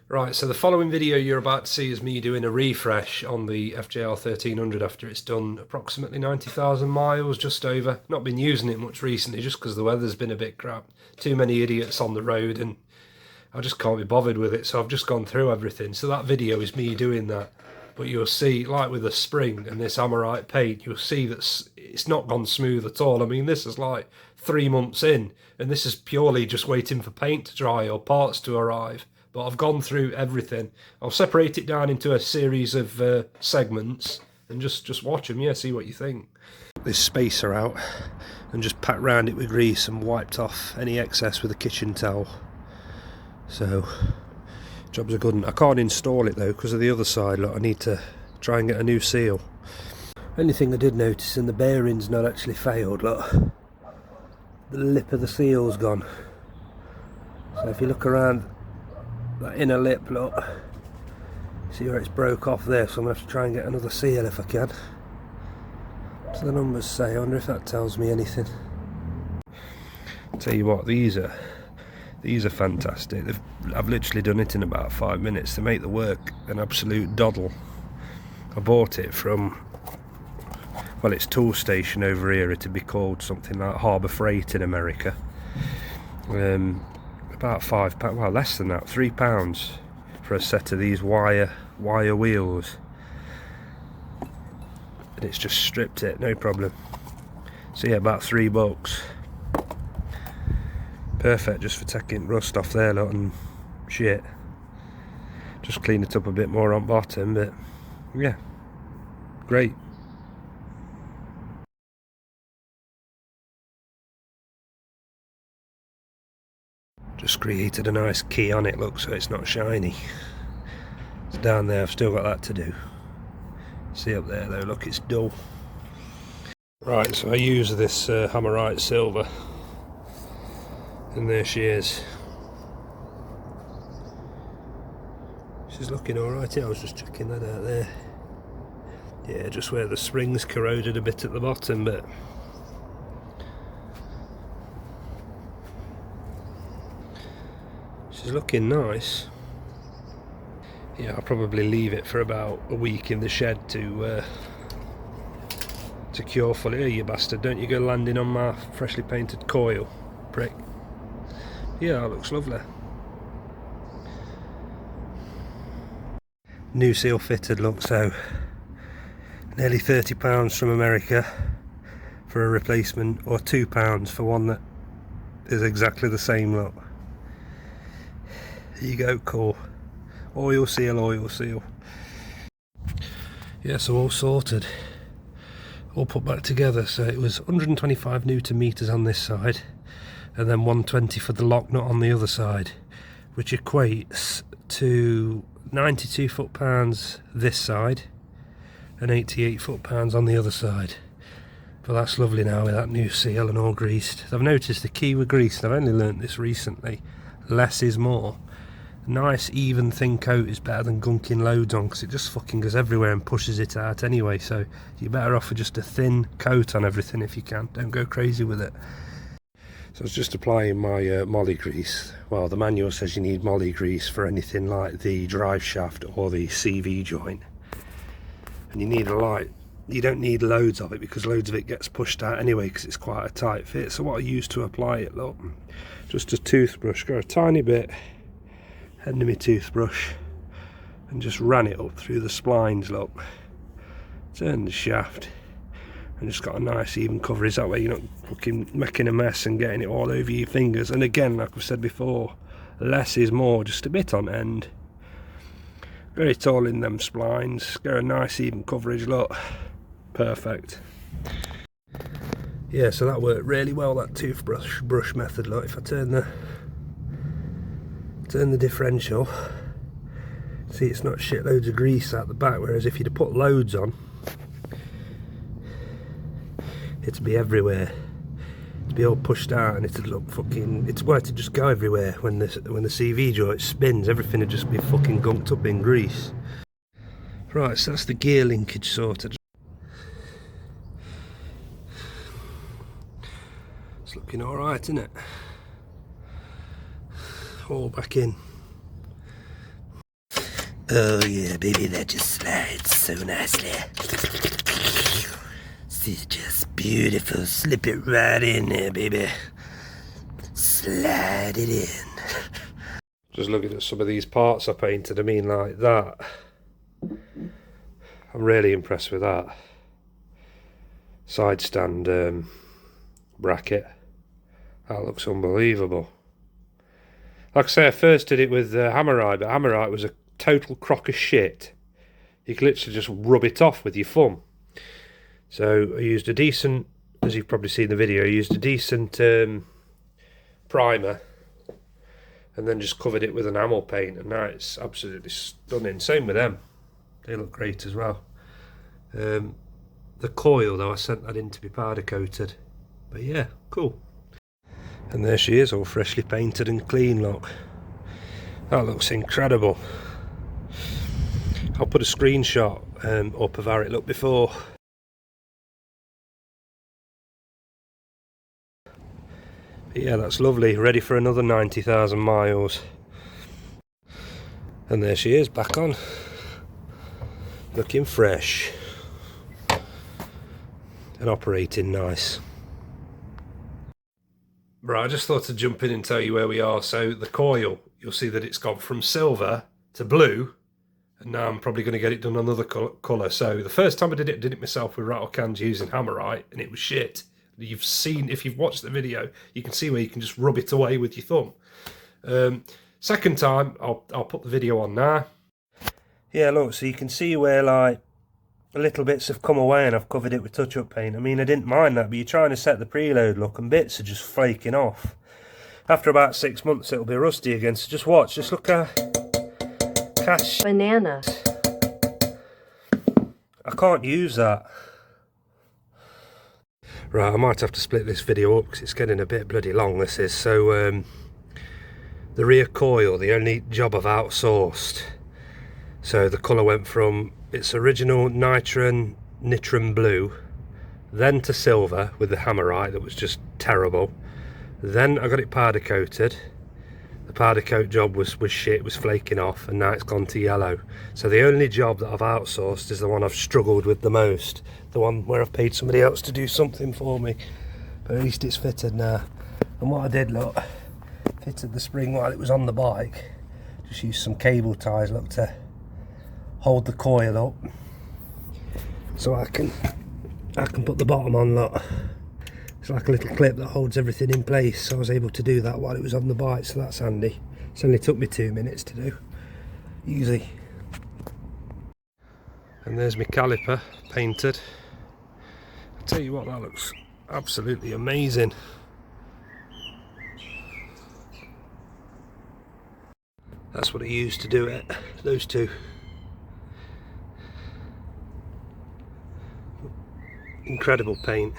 Right, so the following video you're about to see is me doing a refresh on the Fjr1300 after it's done approximately 90,000 miles, just over. Not been using it much recently just because the weather's been a bit crap. Too many idiots on the road and I just can't be bothered with it, so I've just gone through everything. So that video is me doing that. But you'll see, like with the spring and this Amorite paint, you'll see that it's not gone smooth at all. I mean, this is like 3 months in, and this is purely just waiting for paint to dry or parts to arrive. But I've gone through everything. I'll separate it down into a series of segments and just watch them, yeah, see what you think. This spacer out and just pat round it with grease and wiped off any excess with a kitchen towel. So, job's a good one. I can't install it though because of the other side. Look, I need to try and get a new seal. Only thing I did notice, in the bearing's not actually failed, look. The lip of the seal's gone. So if you look around that inner lip, look, see where it's broke off there, so I'm going to have to try and get another seal if I can. So the numbers say, I wonder if that tells me anything. I'll tell you what, these are fantastic. I've literally done it in about 5 minutes. They make the work an absolute doddle. I bought it from, well, it's Tool Station over here. It'd be called something like Harbour Freight in America. About £5, well, less than that, £3 for a set of these wire wheels. And it's just stripped it, no problem. So yeah, about £3. Perfect just for taking rust off there, lot, and shit. Just clean it up a bit more on bottom, but yeah, great. Just created a nice key on it, look, so it's not shiny. It's down there, I've still got that to do. See up there though, look, it's dull. Right, so I use this Amorite silver. And there she is. She's looking alright. Yeah, I was just checking that out there. Yeah, just where the spring's corroded a bit at the bottom, but she's looking nice. Yeah, I'll probably leave it for about a week in the shed to cure fully. Here, you bastard, don't you go landing on my freshly painted coil, prick. Yeah, that looks lovely. New seal fitted, look, so nearly £30 from America for a replacement, or £2 for one that is exactly the same, look. There you go, cool. Oil seal, oil seal. Yeah, so all sorted. All put back together, so it was 125 Newton meters on this side, and then 120 for the lock nut on the other side, which equates to 92 foot-pounds this side and 88 foot-pounds on the other side. But that's lovely now with that new seal and all greased. I've noticed the key with grease, and I've only learnt this recently, less is more. Nice even thin coat is better than gunking loads on, because it just fucking goes everywhere and pushes it out anyway, so you're better off with just a thin coat on everything if you can. Don't go crazy with it. So I was just applying my molly grease. Well, the manual says you need molly grease for anything like the drive shaft or the CV joint. And you need a light. You don't need loads of it because loads of it gets pushed out anyway because it's quite a tight fit. So what I use to apply it, look, just a toothbrush, go a tiny bit, end of my toothbrush, and just ran it up through the splines, look. Turn the shaft. And just got a nice even coverage, that way you're not fucking making a mess and getting it all over your fingers. And again, like I've said before, less is more, just a bit on end. Get it all in them splines, get a nice even coverage, look. Perfect. Yeah, so that worked really well, that brush method, look. If I turn the differential, see, it's not shitloads of grease out the back, whereas if you'd have put loads on, it'd be everywhere. It'd be all pushed out and it'd look fucking, it's worth to just go everywhere. When the CV joint spins, everything would just be fucking gunked up in grease. Right, so that's the gear linkage sorted. It's looking alright, isn't it? All back in. Oh yeah, baby, that just slides so nicely. It's just beautiful. Slip it right in there, baby. Slide it in. Just looking at some of these parts I painted, I mean, like that. I'm really impressed with that. Side stand bracket. That looks unbelievable. Like I say, I first did it with Hammerite, but Hammerite was a total crock of shit. You could literally just rub it off with your thumb. So I used a decent, as you've probably seen in the video, I used a decent primer and then just covered it with enamel paint, and now it's absolutely stunning. Same with them, they look great as well. The coil though, I sent that in to be powder coated, but yeah, cool. And there she is, all freshly painted and clean, look. That looks incredible. I'll put a screenshot up of how it looked before. But yeah, that's lovely, ready for another 90,000 miles. And there she is, back on. Looking fresh. And operating nice. Right, I just thought to jump in and tell you where we are. So the coil, you'll see that it's gone from silver to blue, and now I'm probably going to get it done another colour. So the first time I did it myself with rattle cans using Hammerite, and it was shit. You've seen, if you've watched the video, you can see where you can just rub it away with your thumb. Second time, I'll put the video on now. Yeah, look, so you can see where like little bits have come away and I've covered it with touch-up paint. I mean, I didn't mind that, but you're trying to set the preload look and bits are just flaking off. After about 6 months it'll be rusty again, so just watch, just look at cash. Banana. I can't use that. Right, I might have to split this video up because it's getting a bit bloody long, this is. So the rear coil, the only job I've outsourced. So the colour went from its original nitron blue, then to silver with the Hammerite that was just terrible. Then I got it powder coated. The powder coat job was shit, was flaking off, and now it's gone to yellow. So the only job that I've outsourced is the one I've struggled with the most, the one where I've paid somebody else to do something for me, but at least it's fitted now. And what I did, look, fitted the spring while it was on the bike, just used some cable ties, look, to hold the coil up so I can put the bottom on, look. It's like a little clip that holds everything in place, so I was able to do that while it was on the bike, so that's handy. It's only took me 2 minutes to do, easy. And there's my caliper painted. I'll tell you what, that looks absolutely amazing. That's what I used to do it, those two. Incredible paint.